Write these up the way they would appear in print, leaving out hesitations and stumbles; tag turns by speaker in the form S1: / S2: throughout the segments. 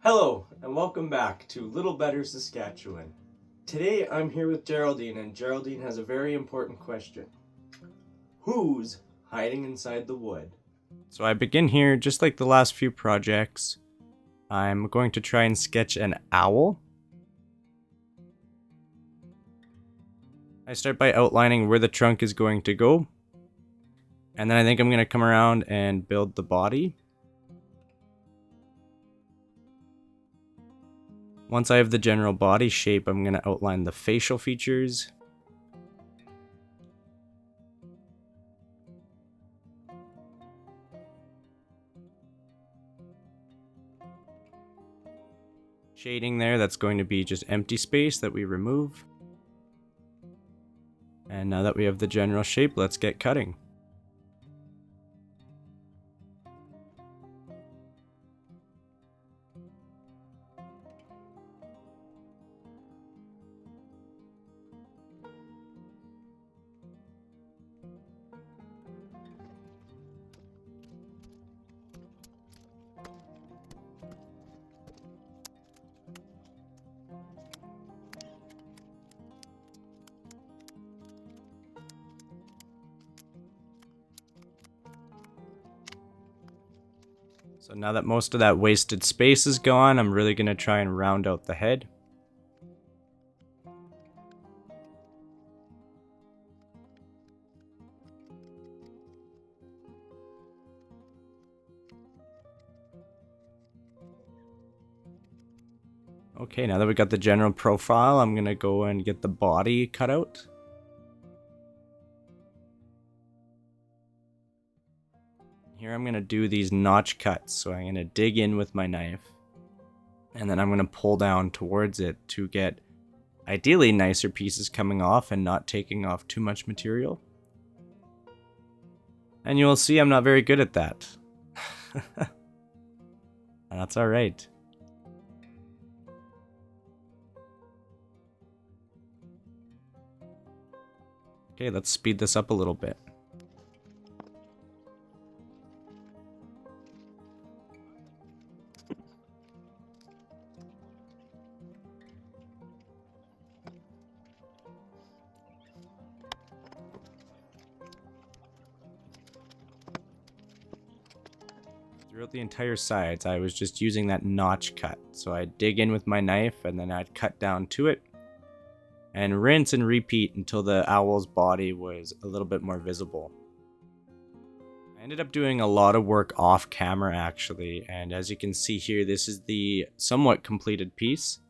S1: Hello, and welcome back to Little Better Saskatchewan. Today I'm here with Geraldine, and Geraldine has a very important question. Who's hiding inside the wood? So I begin here, just like the last few projects. I'm going to try and sketch an owl. I start by outlining where the trunk is going to go. And then I think I'm going to come around and build the body. Once I have the general body shape, I'm going to outline the facial features. Shading there, that's going to be just empty space that we remove. And now that we have the general shape, let's get cutting. So now that most of that wasted space is gone, I'm really going to try and round out the head. Okay, now that we got the general profile, I'm going to go and get the body cut out. Here I'm going to do these notch cuts, so I'm going to dig in with my knife, and then I'm going to pull down towards it to get ideally nicer pieces coming off and not taking off too much material. And you will see I'm not very good at that. That's alright. Okay, let's speed this up a little bit. Throughout the entire sides, I was just using that notch cut. So I'd dig in with my knife and then I'd cut down to it and rinse and repeat until the owl's body was a little bit more visible. I ended up doing a lot of work off camera actually, and as you can see here, this is the somewhat completed piece.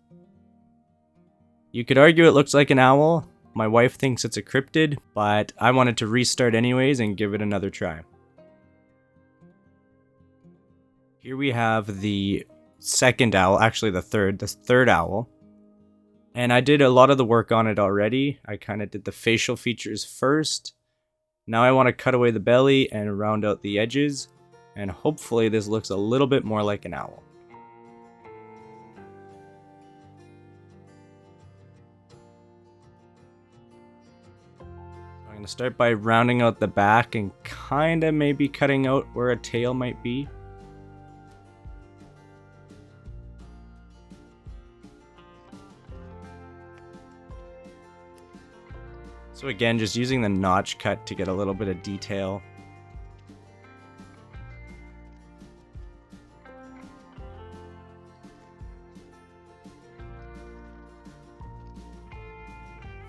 S1: You could argue it looks like an owl. My wife thinks it's a cryptid, but I wanted to restart anyways and give it another try. Here we have the second owl, actually the third owl. And I did a lot of the work on it already. I kind of did the facial features first. Now I want to cut away the belly and round out the edges. And hopefully this looks a little bit more like an owl. I'm going to start by rounding out the back and kind of maybe cutting out where a tail might be. So again, just using the notch cut to get a little bit of detail.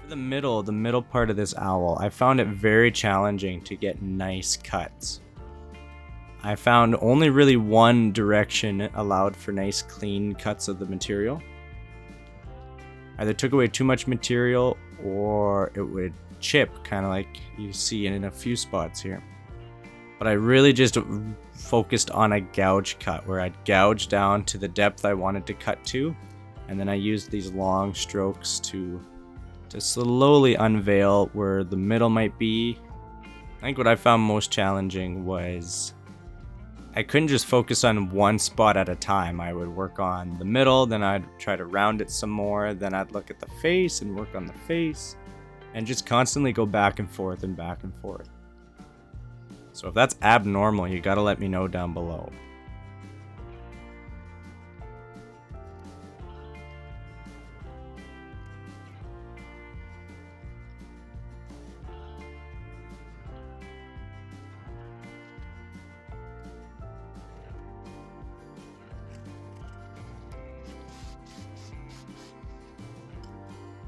S1: For the middle part of this owl, I found it very challenging to get nice cuts. I found only really one direction allowed for nice clean cuts of the material. Either took away too much material or it would chip, kind of like you see in a few spots here. But I really just focused on a gouge cut where I'd gouge down to the depth I wanted to cut to, and then I used these long strokes to slowly unveil where the middle might be. I think what I found most challenging was I couldn't just focus on one spot at a time. I would work on the middle, then I'd try to round it some more, then I'd look at the face and work on the face, and just constantly go back and forth and back and forth. So if that's abnormal, you gotta let me know down below.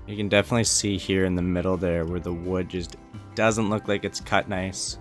S1: You can definitely see here in the middle there where the wood just doesn't look like it's cut nice.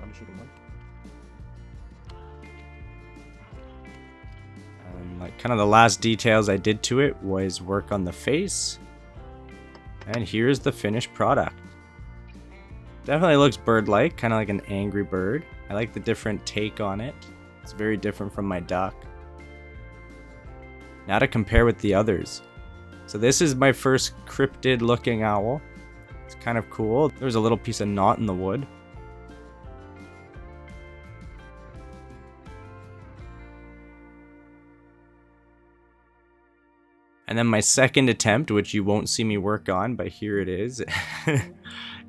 S2: I'm shooting one.
S1: And like kind of the last details I did to it was work on the face. And here's the finished product. Definitely looks bird-like, kind of like an angry bird. I like the different take on it. It's very different from my duck. Now to compare with the others. So this is my first cryptid looking owl. It's kind of cool. There's a little piece of knot in the wood. And then my second attempt, which you won't see me work on, but here it is,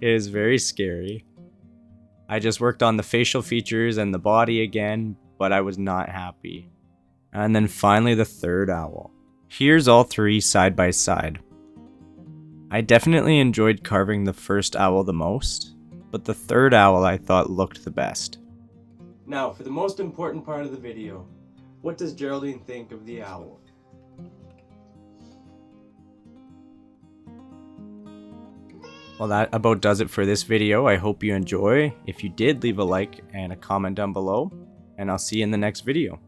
S1: is very scary. I just worked on the facial features and the body again, but I was not happy. And then finally the third owl. Here's all three side by side. I definitely enjoyed carving the first owl the most, but the third owl I thought looked the best. Now for the most important part of the video, what does Geraldine think of the owl? Well, that about does it for this video. I hope you enjoy. If you did, leave a like and a comment down below, and I'll see you in the next video.